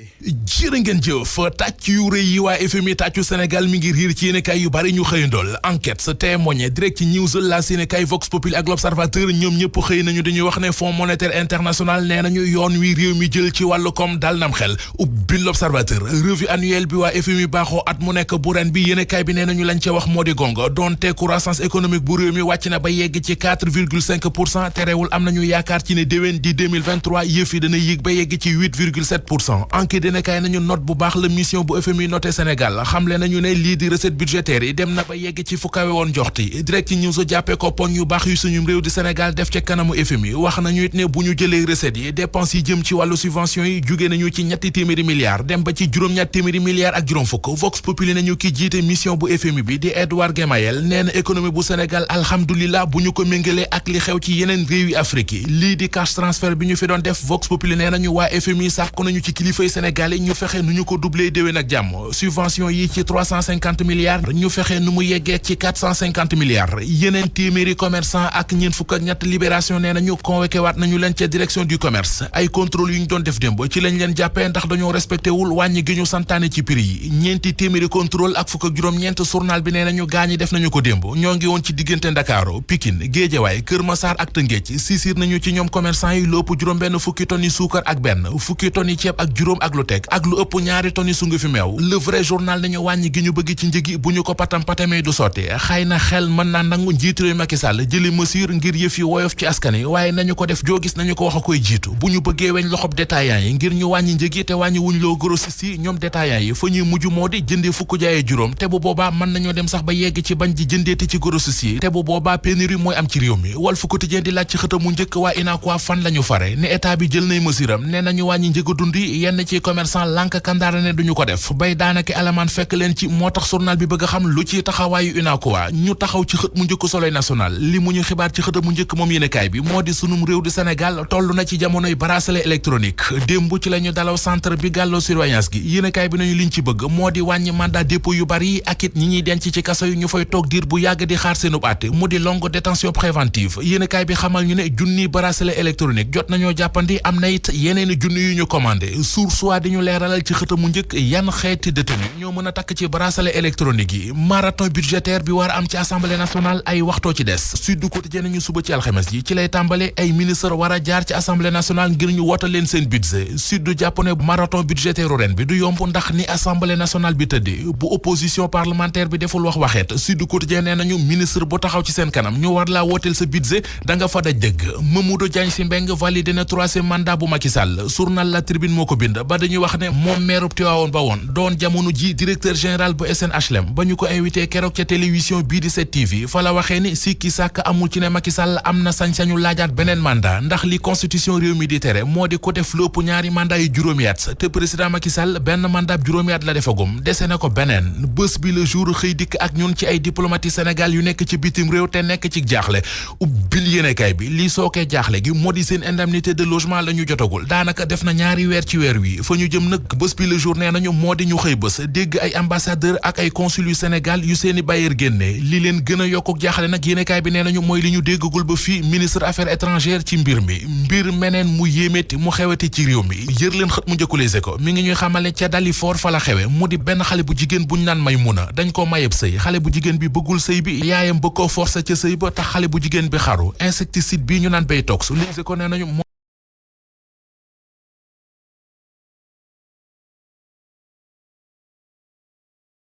jërë ngeen jëf tàcc yu rëy yi waa FMI tàccu Sénégal mi ngi riir ci yéenekaay yu bari ñu xëyandool enquête sa Témoin Direct News la yéenekaay Vox Populi ak l'Observateur ñoom ñëpp xëy nañu dañuy wax ne Fonds monétaire international nee nañu yoon wi réew mi jël ci wàllu koom dal nam xel ubbi l'Observateur revue annuelle bi waa FMI baaxoo at mu nekk bu ren bi yéenekaay bi nee nañu lañ ca wax moo di gongo doonte croissance économique bu réew mi wàcc na ba yegg ci 4,5% terewul am nañu yaakaar ci ne déwén di 2023 yëf yi dana yéeg ba yegg ci 8,7%. enquête dina kay nañu note bu baax la mission bu FMI noté Sénégal xamle nañu ne lii di recette budgétaire yi dem na ba yegg ci fu kawe woon joxti Direct News jàppee ko poñ yu baax yu suñu réew di Sénégal def ca kanamu FMI wax nañu it ne bu ñu jëlee recettes yi dépenses yi jëm ci wàllu subvention yi jugee nañu ci ñetti téeméeri milliards dem ba ci juróom-ñaar téeméeri milliards ak juróom fukk Vox Populi nañu ki jiite mission bu FMI bi di Edouard Gemayel nee na économie bu Sénégal alhamdulilah bu ñu ko méngalee ak li xew ci yeneen réew yi Afrique yi lii di cash transfert bi ñu fi doon def Vox Populi nee nañu waa FMI sàkku nañu ci kilifay Sénégal yi ñu fexe nu ñu ko doublé déwén ak jàmm subvention yi ci 350 milliards ñu fexe nu mu yeggee ci 450 milliards yeneen téeméeri commerçant ak ñeent fukk ak ñett libération nee nañu convoqué waat nañu leen ca direction du commerce ay contrôle yu ñu doon def démb ci lañ leen jàppee ndax dañoo respecté wul wàññi gi ñu santaane ci prix yi ñeenti téeméeri contrôle ak fukk ak juróom-ñeent journal bi nee nañu gaañi def nañu ko démb ñoo ngi woon ci diggante Ndakaaru Pikine Guédiawaye Kër Massar ak Tëngéej siisir nañu ci ñoom commerçant yi lu ëpp juróom-benn fukki tonnes yi suukar ak benn fukki tonnes yi ceeb ak juróom ak lu teg ak lu ëpp ñaari tonnes sungu fi meew le vrai journal nañu wàññi gi ñu bëgg ci njëgi bu ñu ko patam-patamee du sotti xëy na xel mën naa nangu njiitu réew Macky Sall jëli mesure ngir yëf yi woyof ci askan yi waaye nañu ko def joo gis nañu ko wax a koy jiitu bu ñu bëggee weñ loxob détaillant yi ngir ñu wàññi njëgi te wàññi wuñ loo grossiste yi ñoom détaillant yi fa ñuy mujj moo di jëndee fukk jaayee juróom te bu boobaa mën nañoo dem sax ba yegg ci bañ ji jëndeeti ci grossiste yi te bu boobaa pénurie mooy am ci réew mi Walf Quotidien di laaj ci xëtam mu njëkk waa UNACOIS fan lañu fare ne état bi jël nay mesure am ne nañu wàññi njëga dund yi yenn ci commerçant lànk kandaara ne duñu ko def bay daanaka alamaan fekk leen ci moo tax journal bi bëgg a xam lu ci taxawaayu UNACOIS ñu taxaw ci xët mu njëkk Soleil national li mu ñu xibaar ci xët mu njëkk moom yéenekaay bi moo di sunum réew di Sénégal toll na ci jamonoy bracelet électronique démb ci la ñu dalaw centre bi gàlloo surveillance gi yéenekaay bi nañu liñ ci bëgg moo di wàññi mandat dépôt yu bari ak it ñi ñuy denc ci kaso yu ñu fay toog diir bu yàgg di xaar seenub àtte mu di longue détention préventive yéenekaay bi xamal ñu ne junni bracelet électronique jot nañoo jàppandi am na it yeneeni junni yu ñu commandé Source A di ñu leeralal ci xët mu njëkk yan xeeti détenu ñoo mën a takk ci bracelet électronique yi marathon budgétaire bi war a am ci assemblée nationale ay waxtoo ci des Sud Quotidien ñu suba ci alxames yi ci lay tàmbale ay ministre war a jaar ci assemblée nationale ngir ñu wootal leen seen budget Sud jàpp ne marathon budgétaire ren bi du yomb ndax ni assemblée nationale bi tëddee bu opposition parlementaire bi deful wax waxeet Sud Quotidien nee nañu ministre bu taxaw ci seen kanam ñu war laa wooteel sa budget da nga fa daj dëgg Mamadou Diagne Sy Mbengue validé na 3e mandat bu Macky Sall journal La Tribune moo ko bind ba dañuy wax ne moom maire Tivaouane ba woon doon jamono ji directeur général bu SNHLM ba ñu ko invité keroog ca télévision bii di 7TV fa la waxee ni sikki sàkk amul ci ne Macky Sall am na sañ-sañu laajaat beneen mandat ndax li constitution réew mi di tere moo di ko def lu ëpp ñaari mandat yu juróomi at te président Macky Sall benn mandat juróomi at la defagum dese na ko beneen bés bi le jour xëy dikk ak ñun ci ay diplomate Sénégal yu nekk ci bitim réew te nekk ci jaaxle ubbil yéenekaay bi lii sookee jaaxle gi moo di seen indemnité de logement la ñu jotagul daanaka def na ñaari weer ci weer wi fa ñu jëm nag bés bi le jour nee nañu moo di ñu xëy bés dégg ay ambassadeur ak ay consul yu Sénégal yu seeni bailleur génne li leen gën a yokku jaaxle nag yéenekaay bi nee nañu mooy li ñu déggagul ba fii ministre affaires étrangères ci mbir meneen mu yéemeeti mu xeweti ci réew mi yër leen xët mu njëkku Les Échos mi ngi ñuy xamale ca Dalifort fa la xewe mu di benn xale bu jigéen buñ naan Maymuna dañ ko mayeb sëy xale bu jigéen bi bëggul sëy bi yaayam bëgg koo forcé ca sëy ba tax xale bu jigéen bi xaru insecticide bi ñu naan Baytox Les Échos nee nañu